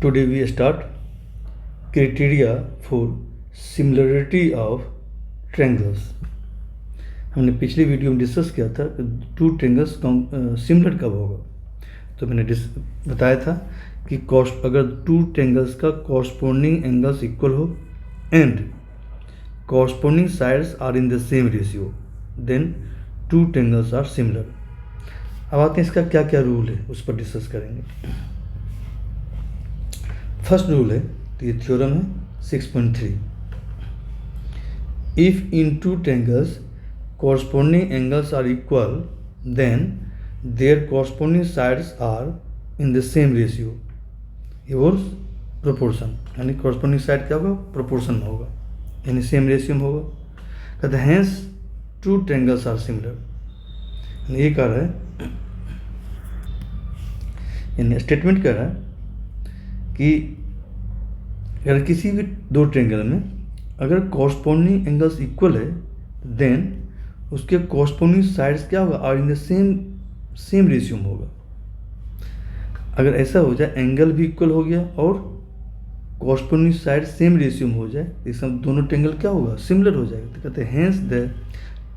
Today we start criteria for similarity of triangles. हमने पिछली video में डिस्कस किया था कि टू ट्रेंगल्स सिमिलर कब होगा। तो मैंने बताया था कि अगर टू ट्रेंगल्स का कॉरस्पॉन्डिंग एंगल्स इक्वल हो and corresponding sides are in the same ratio then two triangles are similar. अब आते हैं इसका क्या क्या रूल है, उस पर डिस्कस करेंगे। फर्स्ट रूल है, तो ये थ्योरम है 6.3। If in two triangles corresponding angles are equal then their corresponding sides are in the same ratio or proportion। यानी corresponding side क्या होगा, proportion में होगा, यानी same ratio में होगा। कहते हैं hence two triangles are similar। ये कह रहा है, यानी स्टेटमेंट कह रहा है कि अगर किसी भी दो ट्रेंगल में अगर corresponding angles इक्वल है देन उसके कॉरस्पॉन्डिंग साइड्स क्या होगा, are in the same ratio में होगा। अगर ऐसा हो जाए एंगल भी इक्वल हो गया और कॉरस्पॉन्डिंग साइड सेम रेशियो में हो जाए, इसका दोनों ट्रेंगल क्या होगा, सिमिलर हो जाएगा। तो कहते हैं hence the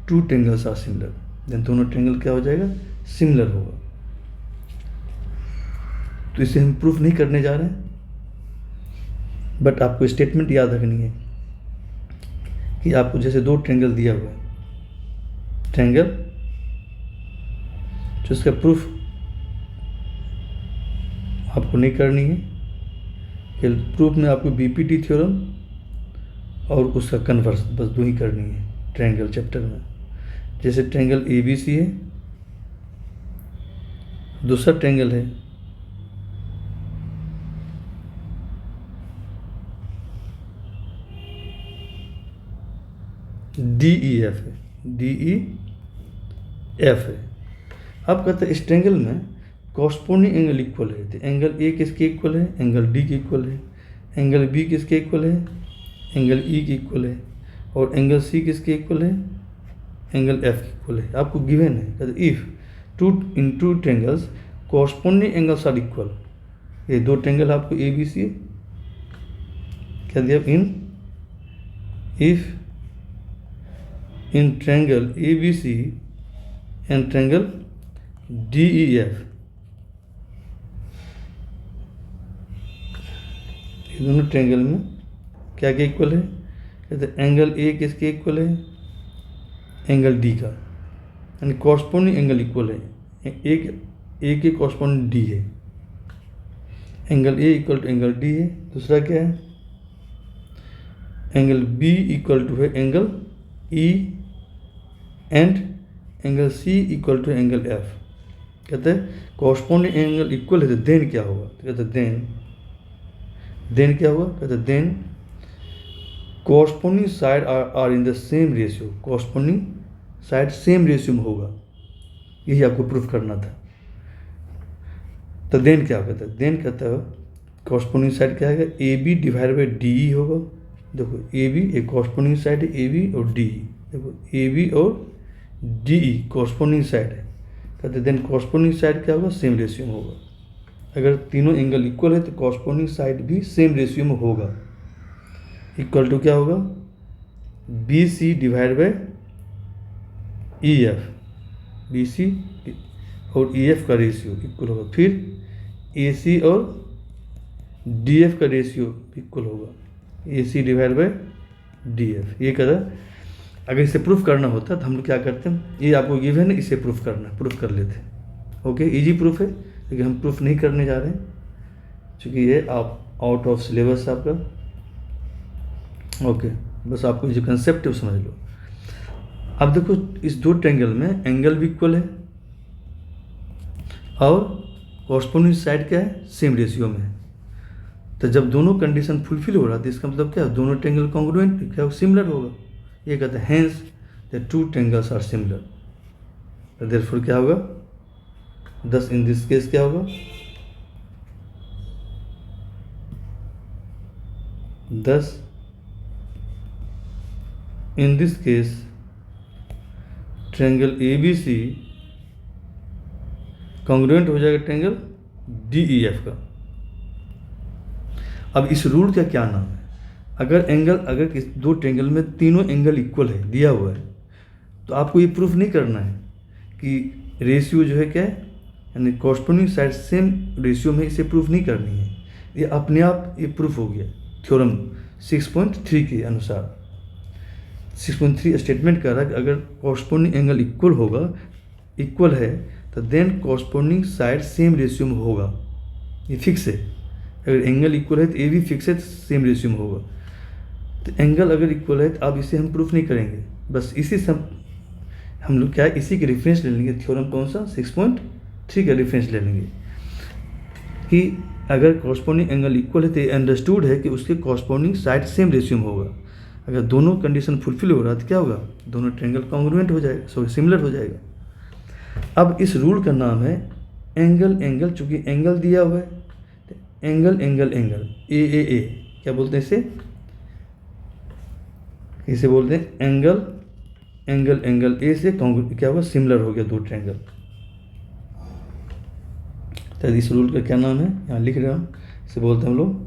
two triangles are similar, then दोनों ट्रेंगल क्या हो जाएगा, सिमिलर होगा। तो इसे हम प्रूफ नहीं करने जा रहे हैं, बट आपको स्टेटमेंट याद रखनी है कि आपको जैसे दो ट्रेंगल दिया हुआ है, ट्रेंगल जो इसका प्रूफ आपको नहीं करनी है, कि प्रूफ में आपको बीपीटी थ्योरम और उसका कन्वर्स बस दो ही करनी है ट्रेंगल चैप्टर में। जैसे ट्रेंगल एबीसी है, दूसरा ट्रेंगल है DEF है, DEF है। अब कहते हैं इस ट्रेंगल में कॉरस्पॉन्डिंग एंगल इक्वल है, तो एंगल ए किसके इक्वल है, एंगल डी के इक्वल है, एंगल बी किसके इक्वल है, एंगल ई के इक्वल है, और एंगल सी किसके इक्वल है, एंगल एफ के इक्वल है। आपको गिवन है कहते if two triangles corresponding angles are equal. ये दो ट्रेंगल आपको ए बी सी क्या दिया, in triangle ABC and triangle DEF, ये दोनों ट्रायंगल में क्या क्या इक्वल है, कहते हैं एंगल ए किसके इक्वल है, एंगल डी का, यानी कॉरस्पॉन्डिंग एंगल इक्वल है। एक ए के कॉरस्पॉन्डिंग डी है, angle A equal to angle D है। दूसरा क्या है, एंगल बी इक्वल टू है angle E and angle C equal to angle F. कहते हैं कॉरस्पॉन्डिंग एंगल इक्वल है तो देन क्या होगा, तो कहते हैं देन क्या होगा, कहते हैं then corresponding side are in the same ratio, corresponding side same ratio में होगा। यही आपको प्रूफ करना था। तो देन क्या कहता है, देन कहता है कॉरस्पॉन्डिंग साइड क्या है, A B divide by D E होगा। देखो ए बी एक कॉरस्पॉन्डिंग साइड है, ए बी और डी ई। देखो ए बी और डी ई कॉरस्पॉन्डिंग साइड है, कहते देन कॉरस्पॉन्डिंग साइड क्या होगा, सेम रेशियो में होगा। अगर तीनों एंगल इक्वल है तो कॉरस्पॉन्डिंग साइड भी सेम रेशियो में होगा। इक्वल टू क्या होगा, B C divide by E F, B C और ई एफ का रेशियो इक्वल होगा। फिर ए सी और डी एफ का रेशियो इक्वल होगा, A C divide by D F. ये कहता अगर इसे प्रूफ करना होता तो हम लोग क्या करते हैं, ये आपको गिवन है, इसे प्रूफ करना, प्रूफ कर लेते हैं। ओके, इजी प्रूफ है, लेकिन हम प्रूफ नहीं करने जा रहे हैं क्योंकि ये आप आउट ऑफ सिलेबस है आपका। ओके, बस आपको जो कंसेप्ट है वो समझ लो। अब देखो इस दो ट्रायंगल में एंगल भी इक्वल है और कॉरस्पॉन्डिंग साइड क्या है, सेम रेशियो में है। तो जब दोनों कंडीशन फुलफिल हो रहा है तो इसका मतलब क्या है, दोनों ट्रायंगल कॉन्ग्रुएंट क्या सिमिलर होगा। ये कहते हैं hence the two triangles are similar. तो देयरफॉर क्या होगा, दस इन दिस केस क्या होगा, thus in this case triangle A B C congruent हो जाएगा ट्रायंगल डी ई एफ का। अब इस रूल का क्या नाम है? अगर दो ट्रेंगल में तीनों एंगल इक्वल है, दिया हुआ है, तो आपको ये प्रूफ नहीं करना है कि रेशियो जो है क्या है, यानी कॉरस्पॉन्डिंग साइड सेम रेशियो में, इसे प्रूफ नहीं करनी है। ये अपने आप ये प्रूफ हो गया थ्योरम 6.3 के अनुसार। 6.3 स्टेटमेंट कर रहा है कि अगर कॉरस्पॉन्डिंग एंगल इक्वल है तो then corresponding side same ratio में होगा। ये फिक्स है, अगर एंगल इक्वल है तो ये भी फिक्स है, तो सेम रेशियो में होगा। तो एंगल अगर इक्वल है तो अब इसे हम प्रूफ नहीं करेंगे, बस इसी से हम लोग क्या है, इसी के रेफरेंस ले लेंगे। थ्योरम कौन सा? 6.3 का रेफरेंस ले लेंगे कि अगर कॉरस्पॉन्डिंग एंगल इक्वल है तो ये अंडरस्टूड है कि उसके कॉरस्पॉन्डिंग साइड सेम रेशियो में होगा। अगर दोनों कंडीशन फुलफिल हो रहा है तो क्या होगा? दोनों ट्रायंगल कॉन्ग्रुएंट हो जाएगा, सिमिलर हो जाएगा। अब इस रूल का नाम है एंगल। चूंकि एंगल दिया हुआ है तो एंगल ए क्या बोलते हैं इसे बोलते हैं एंगल ए से क्या होगा? सिमिलर हो गया दो ट्रायंगल। तो इस रूल का क्या नाम है? यहाँ लिख रहा हूँ, इसे बोलते हैं हम लोग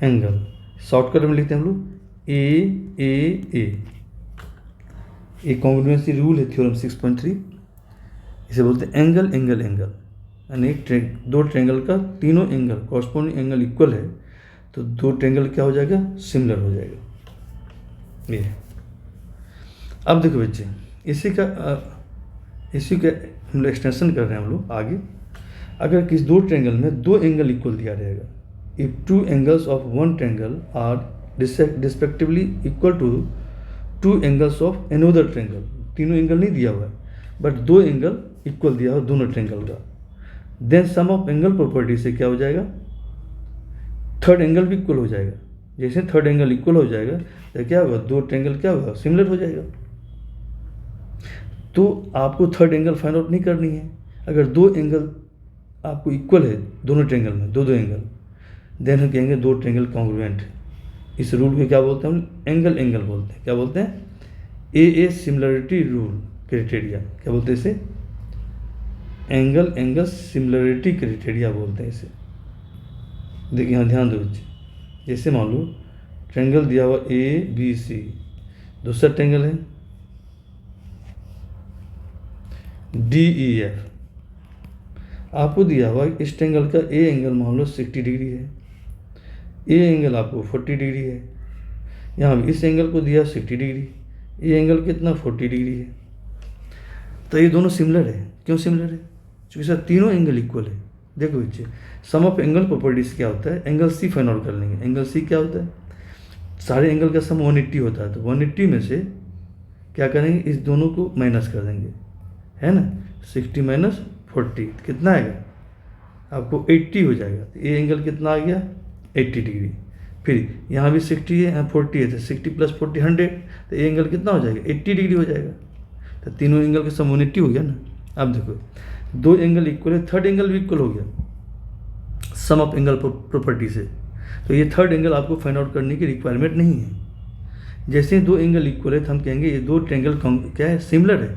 एंगल। शॉर्टकट में लिखते हैं हम लोग ए कॉन्ग्रुएंसी रूल है थ्योरम 6.3। इसे बोलते हैं एंगल। यानी दो ट्रायंगल का तीनों एंगल कॉरस्पॉन्डिंग एंगल इक्वल है तो दो ट्रायंगल क्या हो जाएगा? सिमिलर हो जाएगा। ये अब देखो बच्चे, इसी का हम लोग एक्सटेंशन कर रहे हैं हम लोग आगे। अगर किसी दो ट्रायंगल में दो एंगल इक्वल दिया रहेगा, if two angles of one triangle are respectively equal to two angles of another triangle, तीनों एंगल नहीं दिया हुआ है बट दो एंगल इक्वल दिया हुआ दोनों ट्रायंगल का, then sum of angle property से क्या हो जाएगा? थर्ड एंगल भी इक्वल हो जाएगा। जैसे थर्ड एंगल इक्वल हो जाएगा तो क्या होगा? दो ट्रायंगल क्या होगा? सिमिलर हो जाएगा। तो आपको थर्ड एंगल फाइंड आउट नहीं करनी है। अगर दो एंगल आपको इक्वल है दोनों ट्रायंगल में, दो एंगल, देन हम कहेंगे दो ट्रायंगल कॉन्ग्रुएंट। इस रूल को क्या बोलते हैं हम? एंगल बोलते हैं। क्या बोलते हैं? ए सिमिलरिटी रूल क्राइटेरिया। क्या बोलते हैं इसे? एंगल सिमिलरिटी क्राइटेरिया बोलते हैं इसे। देखिए यहाँ ध्यान दो बच्चे, जैसे मान लो ट्रायंगल दिया हुआ ABC, दूसरा ट्रायंगल है DEF। आपको दिया हुआ इस ट्रायंगल का ए एंगल मान लो 60 डिग्री है, ए एंगल आपको 40 डिग्री है। यहाँ भी इस एंगल को दिया 60 डिग्री, ए एंगल कितना? 40 डिग्री है। तो ये दोनों सिमिलर है। क्यों सिमिलर है? क्योंकि सर तीनों एंगल इक्वल है। देखो बच्चे, सम ऑफ एंगल प्रॉपर्टीज क्या होता है? एंगल C फाइंड आउट कर लेंगे। एंगल C क्या होता है? सारे एंगल का सम 180 होता है, तो 180 में से क्या करेंगे? इस दोनों को माइनस कर देंगे, है ना। 60 माइनस 40 कितना आएगा? आपको 80 हो जाएगा। तो ये एंगल कितना आ गया? 80 डिग्री। फिर यहाँ भी 60 है, यहाँ 40 है, तो 60 प्लस 40 100, तो ये एंगल कितना हो जाएगा? 80 डिग्री हो जाएगा। तो तीनों एंगल का सम 180 हो गया ना। अब देखो दो एंगल इक्वल है, थर्ड एंगल भी इक्वल हो गया सम ऑफ एंगल प्रॉपर्टी से। तो ये थर्ड एंगल आपको फाइंड आउट करने की रिक्वायरमेंट नहीं है। जैसे दो एंगल इक्वल है तो हम कहेंगे ये दो ट्रायंगल क्या है? सिमिलर है।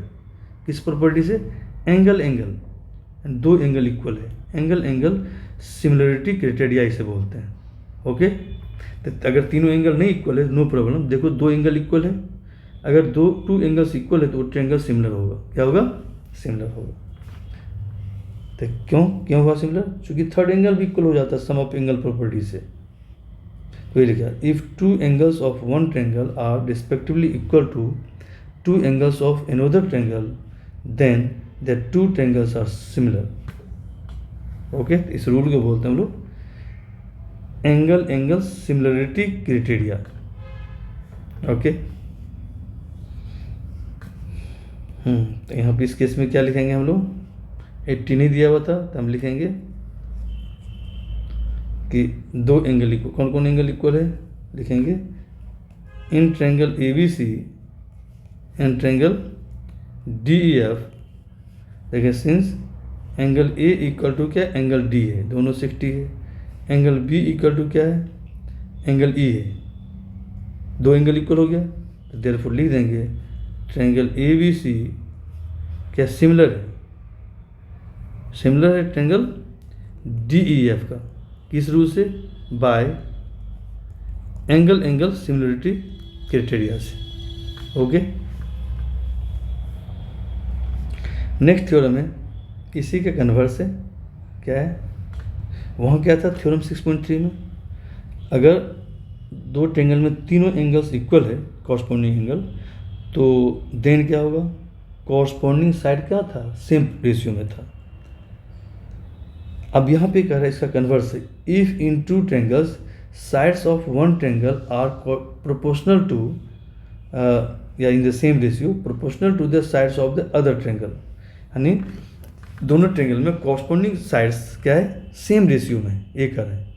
किस प्रॉपर्टी से? एंगल। दो एंगल इक्वल है, एंगल सिमिलरिटी क्राइटेरिया इसे बोलते हैं। ओके, तो अगर तीनों एंगल नहीं इक्वल है नो प्रॉब्लम। देखो दो एंगल इक्वल है, अगर टू एंगल्स इक्वल है तो ट्रायंगल सिमिलर होगा। क्या होगा? सिमिलर होगा। तो क्यों हुआ सिमिलर? क्योंकि थर्ड एंगल भी इक्वल हो जाता है सम ऑफ एंगल प्रॉपर्टी से। तो ये लिखा, if two angles of one triangle are respectively equal to two angles of another triangle then the two triangles are similar. Okay, इस रूल को बोलते हैं हम लोग एंगल सिमिलरिटी क्राइटेरिया। ओके, तो यहाँ पे इस केस में क्या लिखेंगे हम लोग? 80 नहीं दिया हुआ था तो हम लिखेंगे कि दो एंगल इक्वल। कौन कौन एंगल इक्वल है? लिखेंगे in triangle ABC and triangle DEF। देखिए since angle A equal to क्या? एंगल D है, दोनों 60 है। एंगल B इक्वल टू क्या है? एंगल E है। दो एंगल इक्वल हो गया तो देयरफॉर लिख देंगे ट्रायंगल ABC क्या सिमिलर है, सिमिलर है ट्रेंगल DEF का, किस रूल से, बाय एंगल सिमिलरिटी क्राइटेरिया से। ओके, नेक्स्ट थ्योरम है इसी के कन्वर्स है, क्या है, वहाँ क्या था थ्योरम 6.3 में, अगर दो ट्रेंगल में तीनों एंगल्स इक्वल है कॉरस्पॉन्डिंग एंगल, तो देन क्या होगा, कॉरस्पॉन्डिंग साइड क्या था, सेम रेशियो में था। अब यहाँ पे कह रहा है इसका कन्वर्स है, if in two triangles sides of one triangle are proportional to या in the same ratio proportional to the sides of the other triangle, यानी दोनों ट्रेंगल में कॉरस्पॉन्डिंग साइड्स क्या है, सेम रेशियो में, ये कह रहे हैं।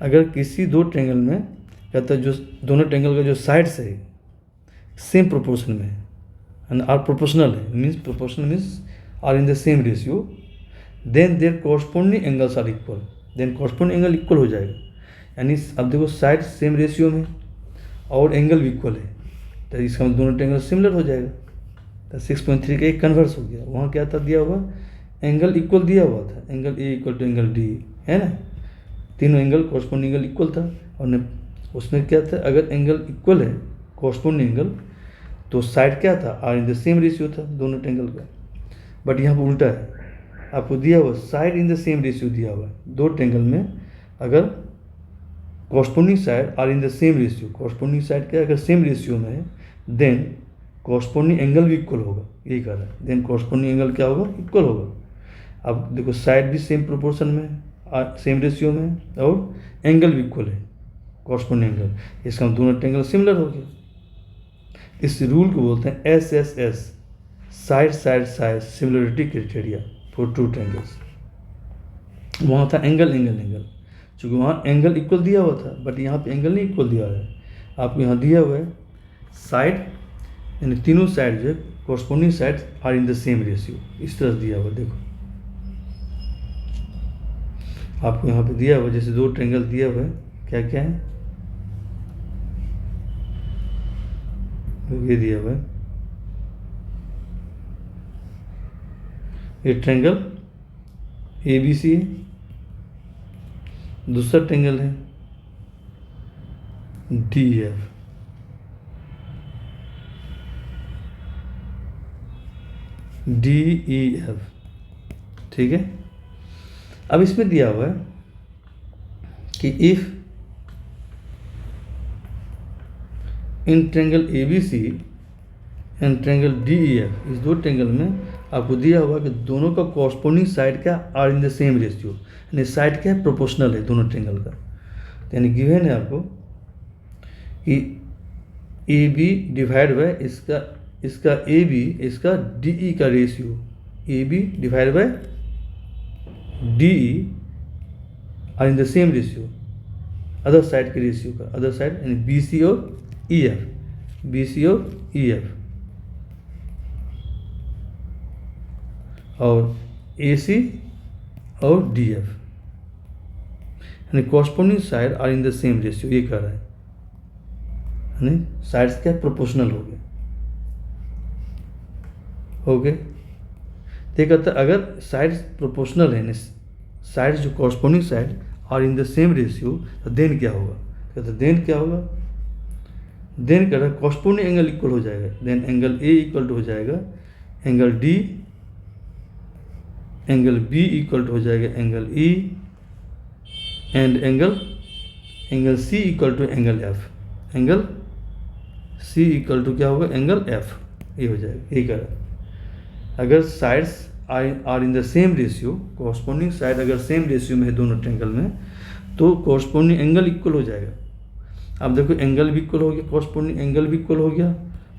अगर किसी दो ट्रेंगल में कहता है जो दोनों ट्रेंगल का जो साइड्स है सेम प्रोपोर्शन में है, आर प्रोपोर्शनल है, means proportional means are in the same ratio, then their corresponding angles are equal, then corresponding angle equal हो जाएगा। यानी अब देखो साइड सेम रेशियो में और एंगल भी इक्वल है, तो इसका मतलब दोनों ट्रेंगल सिमिलर हो जाएगा। तो 6.3 का एक कन्वर्स हो गया, वहाँ क्या था दिया हुआ, एंगल इक्वल दिया हुआ था, angle A equal to angle D, है ना, तीनों एंगल कॉरस्पॉन्डिंग एंगल इक्वल था, और उसमें क्या था, अगर एंगल इक्वल है कॉरस्पॉन्डिंग एंगल, तो साइड क्या था, are in the same ratio था दोनों ट्रेंगल का। बट यहाँ पर उल्टा है, आपको दिया हुआ side in the same ratio दिया हुआ है, दो ट्रेंगल में अगर corresponding side are in the same ratio, corresponding side क्या अगर सेम रेशियो में है, देन कॉरस्पॉन्डिंग एंगल भी इक्वल होगा, यही कह रहा है, देन कॉरस्पॉन्डिंग एंगल क्या होगा, इक्वल होगा। अब देखो साइड भी सेम प्रोपोर्शन में है, सेम रेशियो में है, और एंगल भी इक्वल है कॉरस्पॉन्डिंग एंगल, इसका हम दोनों ट्रेंगल सिमिलर हो गया। इस रूल को बोलते हैं SSS, side side side similarity criteria for two triangles. वहाँ था एंगल, चूँकि वहाँ एंगल इक्वल दिया हुआ था, बट यहाँ पे एंगल नहीं इक्वल दिया हुआ है, आपको यहाँ दिया हुआ है साइड, यानी तीनों साइड जो है corresponding side are in the same ratio, इस तरह से दिया हुआ। देखो आपको यहाँ पे दिया हुआ, जैसे दो ट्रेंगल दिया हुआ है, क्या क्या है, ये दिया हुआ है, ये ट्रेंगल ABC है, दूसरा ट्रेंगल है DEF, DEF, ठीक है। अब इसमें दिया हुआ है कि if in triangle ABC and triangle DEF, इस दो ट्रेंगल में आपको दिया हुआ कि दोनों का कॉरस्पॉन्डिंग साइड क्या are in the same ratio, यानी साइड क्या है, प्रोपोर्शनल है दोनों ट्रेंगल का। तो यानी गिवन है आपको कि AB डिवाइड बाय इसका AB इसका DE का ratio, AB divide by DE are in the same ratio, other side के रेशियो का, अदर साइड यानी BC और EF, BC और EF, और AC और DF, यानी corresponding side are in the same ratio, ये कह रहा है, यानी साइड्स क्या प्रोपोर्शनल हो गए। ओके, तो कहता है अगर साइड्स प्रोपोर्शनल है, साइड्स जो corresponding side are in the same ratio, तो देन क्या होगा, कहता है देन क्या होगा, देन कह रहा है कॉरस्पॉन्डिंग एंगल इक्वल हो जाएगा, then angle A equal to हो जाएगा angle D, angle B equal to हो जाएगा angle E, and angle C equal to angle F, angle C equal to क्या होगा, एंगल F, ये हो जाएगा। ये कह रहा है अगर sides are in the same ratio, corresponding side अगर सेम रेशियो में है दोनों ट्रेंगल में, तो कॉरस्पॉन्डिंग एंगल इक्वल हो जाएगा। अब देखो एंगल भी इक्वल हो गया, कॉरस्पॉन्डिंग एंगल भी इक्वल हो गया,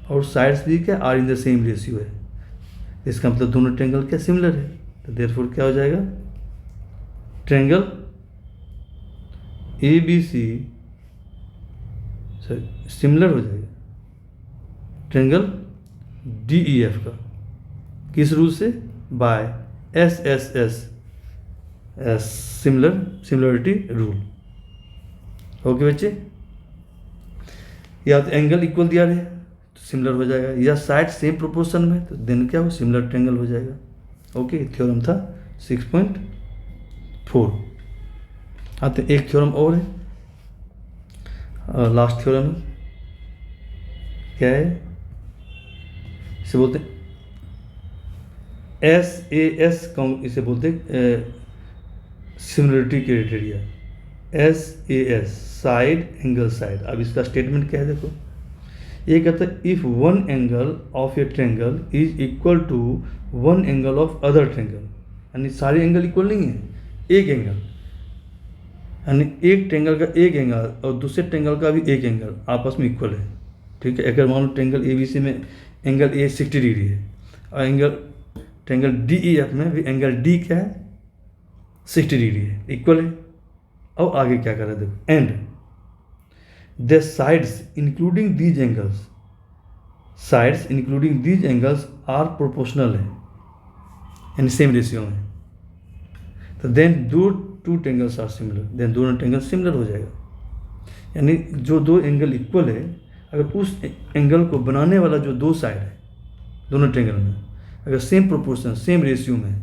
और साइड्स भी क्या are in the same ratio है, इसका मतलब दोनों ट्रेंगल क्या सिमिलर है। तो देयरफॉर क्या हो जाएगा, ट्रेंगल ABC सिमिलर हो जाएगा ट्रेंगल DEF का, किस रूल से, by SSS similarity rule. Okay बच्चे, या तो एंगल इक्वल दिया रहे, सिमिलर हो जाएगा, या साइड सेम प्रोपोर्शन में, तो देन क्या हो, सिमिलर ट्रायंगल हो जाएगा। ओके, थ्योरम था 6.4। आते एक थ्योरम और है, लास्ट थ्योरम है, क्या है, इसे बोलते हैं SAS, इसे बोलते हैं similarity criteria, SAS, side angle side. अब इसका स्टेटमेंट क्या है, देखो ये कहता है if one angle of a triangle is equal to one angle of other triangle, यानी सारे एंगल इक्वल नहीं है, एक एंगल, यानी एक ट्रायंगल का एक एंगल और दूसरे ट्रायंगल का भी एक एंगल आपस में इक्वल है। ठीक है, अगर मान लो ट्रायंगल ABC में एंगल A 60 डिग्री है और ट्रायंगल DEF में भी एंगल D क्या है, 60 डिग्री है, इक्वल है। अब आगे क्या कर रहा है, देखो, and the sides including these angles are proportional है, यानी सेम रेशियो में, तो देन दो two triangles are similar, then दोनों ट्रायंगल सिमिलर हो जाएगा। यानी जो दो एंगल इक्वल है, अगर उस एंगल को बनाने वाला जो दो साइड है दोनों ट्रायंगल में, अगर सेम प्रोपोर्शन सेम रेशियो में,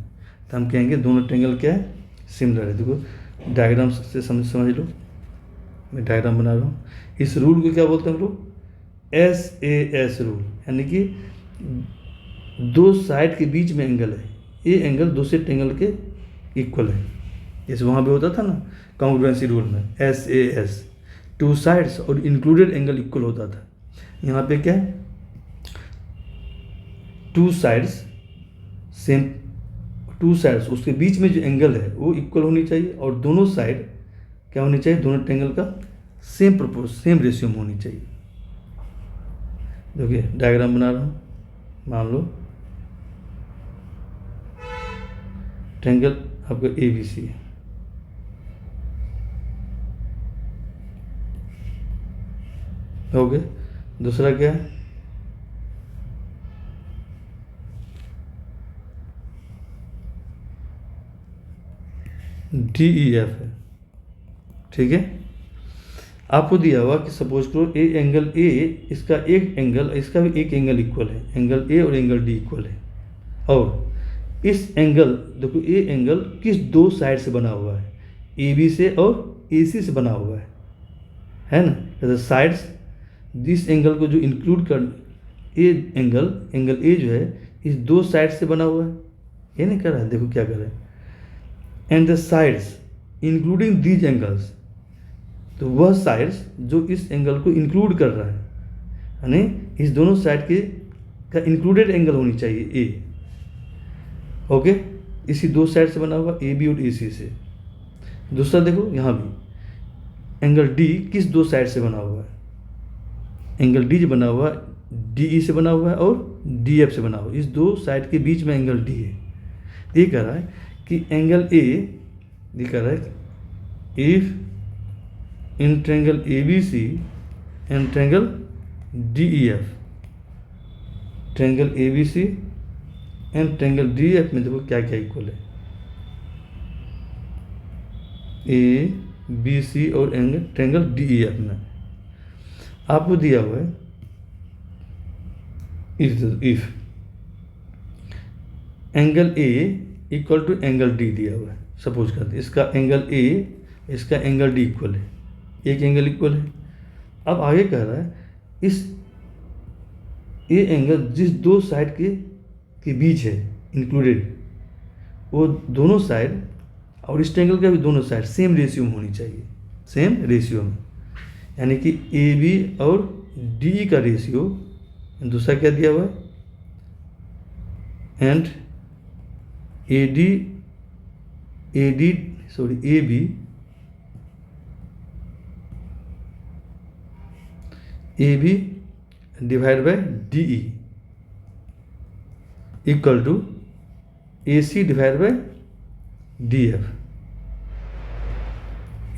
तो हम कहेंगे दोनों ट्रायंगल क्या है, सिमिलर है। देखो डायग्राम से समझ लो, मैं डायग्राम बना रहा हूँ। इस रूल को क्या बोलते हैं हम लोग, SAS रूल, यानी कि दो साइड के बीच में एंगल है, ये एंगल दूसरे ट्रायंगल के इक्वल है, जैसे वहाँ भी होता था ना कॉन्ग्रुएंसी रूल में, SAS, टू साइड्स और इंक्लूडेड एंगल इक्वल होता था। यहाँ पे क्या है, टू साइड्स उसके बीच में जो एंगल है वो इक्वल होनी चाहिए, और दोनों साइड क्या होनी चाहिए, दोनों ट्रायंगल का सेम रेशियो में होनी चाहिए। देखिए डायग्राम बना रहा हूँ, मान लो ट्रायंगल आपका ABC है, हो गया। दूसरा क्या है, DEF है, ठीक है। आपको दिया हुआ कि सपोज करो एंगल A, इसका एक एंगल, इसका भी एक एंगल इक्वल है, एंगल A और एंगल D इक्वल है, और इस एंगल, देखो ये एंगल किस दो साइड से बना हुआ है, AB से और AC से बना हुआ है ना। जैसे साइड्स, जिस एंगल को जो इंक्लूड कर, ये एंगल A जो है इस दो साइड से बना हुआ है, ये नहीं कर रहा है, देखो क्या कर रहा है, and the sides including these angles, तो वह साइड्स जो इस एंगल को इंक्लूड कर रहा है, यानी इस दोनों साइड के का इंक्लूडेड एंगल होनी चाहिए A, ओके, इसी दो साइड से बना हुआ AB और AC से। दूसरा देखो यहाँ भी एंगल D किस दो साइड से बना हुआ है, एंगल D जो बना हुआ DE से बना हुआ है और DF से बना हुआ है, इस दो साइड के बीच में एंगल D है। ये कह रहा है कि एंगल A, ये कह रहा है if in triangle ABC and triangle DEF, triangle ABC and triangle DEF में देखो क्या क्या इक्वल है, ABC और एंगल ट्रायंगल DEF में आपको दिया हुआ है if angle A equal to angle D दिया हुआ है, सपोज करते हैं इसका एंगल A, इसका एंगल D इक्वल है, एक एंगल इक्वल है। अब आगे कह रहा है इस ये एंगल जिस दो साइड के बीच है इंक्लूडेड, वो दोनों साइड और इस ट्रायंगल का भी दोनों साइड सेम रेशियो में होनी चाहिए, सेम रेशियो में, यानी कि AB और DE का रेशियो, दूसरा क्या दिया हुआ है, and AB divide by DE equal to AC divide by DF,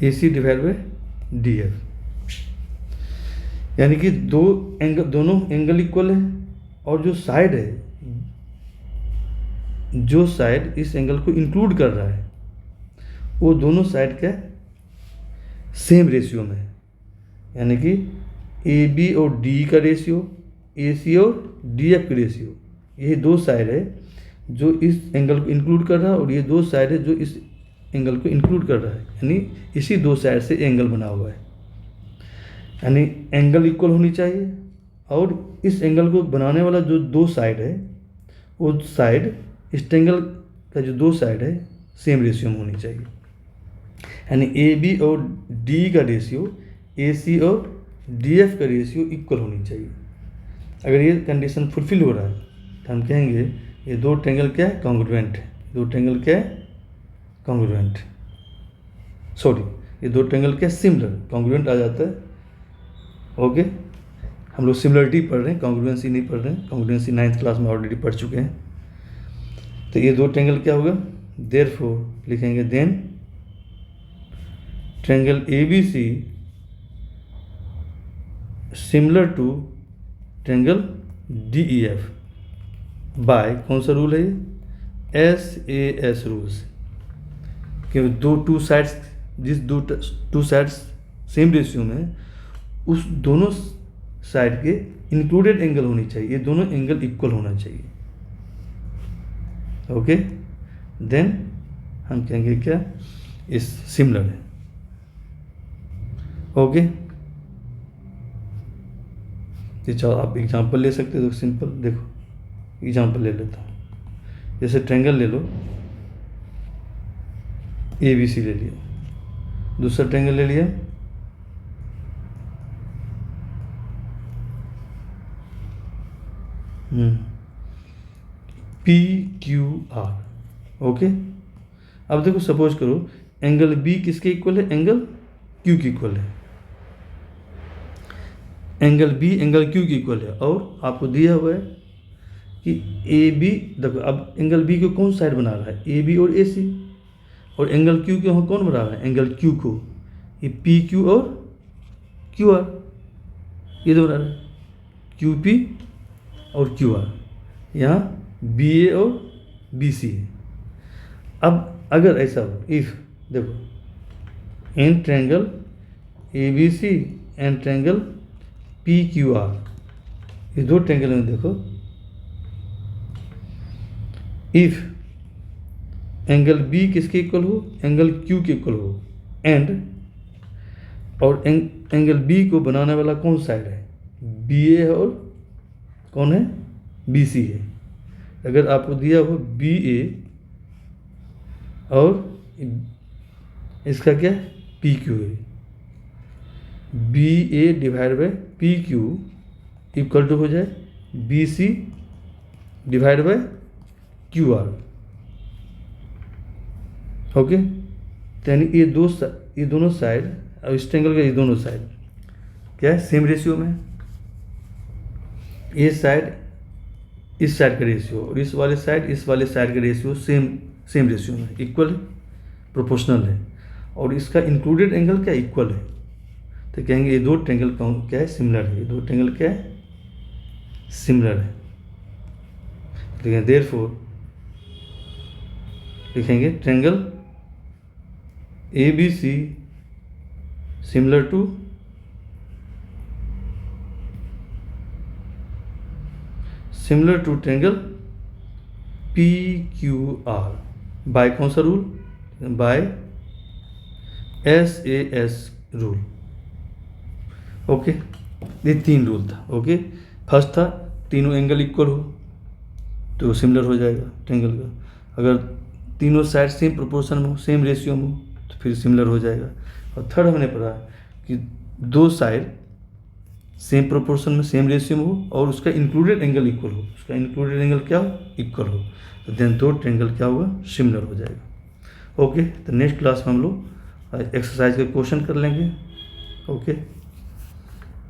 AC divide by DF, यानी कि दोनों एंगल इक्वल है, और जो साइड है, जो साइड इस एंगल को इंक्लूड कर रहा है, वो दोनों साइड का सेम रेशियो में है, यानी कि AB और DE का रेशियो ए सी और डी एफ की रेशियो, यही दो साइड है जो इस एंगल को इंक्लूड कर रहा है और ये दो साइड है जो इस एंगल को इंक्लूड कर रहा है, यानी इसी दो साइड से एंगल बना हुआ है। यानी एंगल इक्वल होनी चाहिए और इस एंगल को बनाने वाला जो दो साइड है वो साइड इस ट्रायंगल का जो दो साइड है सेम रेशियो में होनी चाहिए। यानी ए बी और डी का रेशियो ए सी और डी एफ का रेशियो इक्वल होनी चाहिए। अगर ये कंडीशन फुलफिल हो रहा है तो हम कहेंगे ये दो ट्रायंगल क्या है, कॉन्ग्रुएंट है। दो ट्रायंगल क्या है, कॉन्ग्रुएंट। सॉरी, ये दो ट्रायंगल क्या है, सिमिलर। कॉन्ग्रुएंट आ जाता है। ओके, हम लोग सिमिलरिटी पढ़ रहे हैं, कॉन्ग्रुएंसी नहीं पढ़ रहे हैं। कॉन्ग्रुएंसी 9th क्लास में ऑलरेडी पढ़ चुके हैं। तो ये दो ट्रायंगल क्या होगा, देयरफॉर लिखेंगे then triangle A B C similar to triangle D E F by कौन सा रूल है ये, SAS रूल से। क्योंकि दो टू साइड्स, जिस दो टू साइड्स सेम रेशियो में है, उस दोनों साइड के इंक्लूडेड एंगल होनी चाहिए। ये दोनों एंगल इक्वल होना चाहिए। ओके, देन हम कहेंगे क्या, इस सिमिलर है। ओके, तो चलो आप एग्जांपल ले सकते हो। तो सिंपल देखो, एग्जांपल ले लेता हूँ। जैसे ट्रायंगल ले लो, ए बी सी ले लिया, दूसरा ट्रायंगल ले लिया पी क्यू आर। ओके, अब देखो सपोज करो एंगल बी किसके इक्वल है, एंगल क्यू के इक्वल है। एंगल बी एंगल क्यू के इक्वल है और आपको दिया हुआ है कि ए बी, देखो अब एंगल बी को कौन साइड बना रहा है, ए बी और ए सी, और एंगल क्यू को कौन बना रहा है, एंगल क्यू को, ये पी क्यू और क्यू आर, ये दो बना रहा है, क्यू पी और क्यू आर। यहाँ बी ए और बी सी है। अब अगर ऐसा हो, इफ देखो in triangle A B C and triangle P Q R, ये दो ट्रायंगल में देखो, इफ एंगल बी किसके इक्वल हो, एंगल क्यू के इक्वल हो, एंड और एंगल बी को बनाने वाला कौन साइड है, बी ए है और कौन है, बी सी है। अगर आपको दिया हो बी ए और इसका क्या है, पी क्यू है, B A divide by P Q equal to हो जाए B C divide by Q R. Okay, यानी ये दोनों साइड और इस ट्रायंगल का ये दोनों साइड क्या है, सेम रेशियो में। ये साइड इस साइड का रेशियो और इस वाले साइड का रेशियो सेम रेशियो में, इक्वल है, प्रोपोर्शनल है, और इसका इंक्लूडेड एंगल क्या, इक्वल है। तो कहेंगे ये दो ट्रायंगल क्या है, सिमिलर है। ये दो ट्रायंगल क्या है, सिमिलर है। लिखेंगे देयरफॉर, लिखेंगे triangle A B C similar to triangle P Q R by कौन सा rule, by SAS rule. Okay, ये तीन रूल था। ओके, फर्स्ट था तीनों एंगल इक्वल हो तो सिमिलर हो जाएगा ट्रायंगल का, अगर तीनों साइड सेम प्रोपोर्शन में हो, सेम रेशियो में हो, तो फिर सिमिलर हो जाएगा। और थर्ड हमने पढ़ा कि दो साइड सेम प्रोपोर्शन में, सेम रेशियो में हो और उसका इंक्लूडेड एंगल इक्वल हो, उसका इंक्लूडेड एंगल क्या हो, इक्वल हो, तो देन दो ट्रायंगल क्या होगा, सिमिलर हो जाएगा। ओके, तो नेक्स्ट क्लास में हम लोग एक्सरसाइज के क्वेश्चन कर लेंगे। ओके।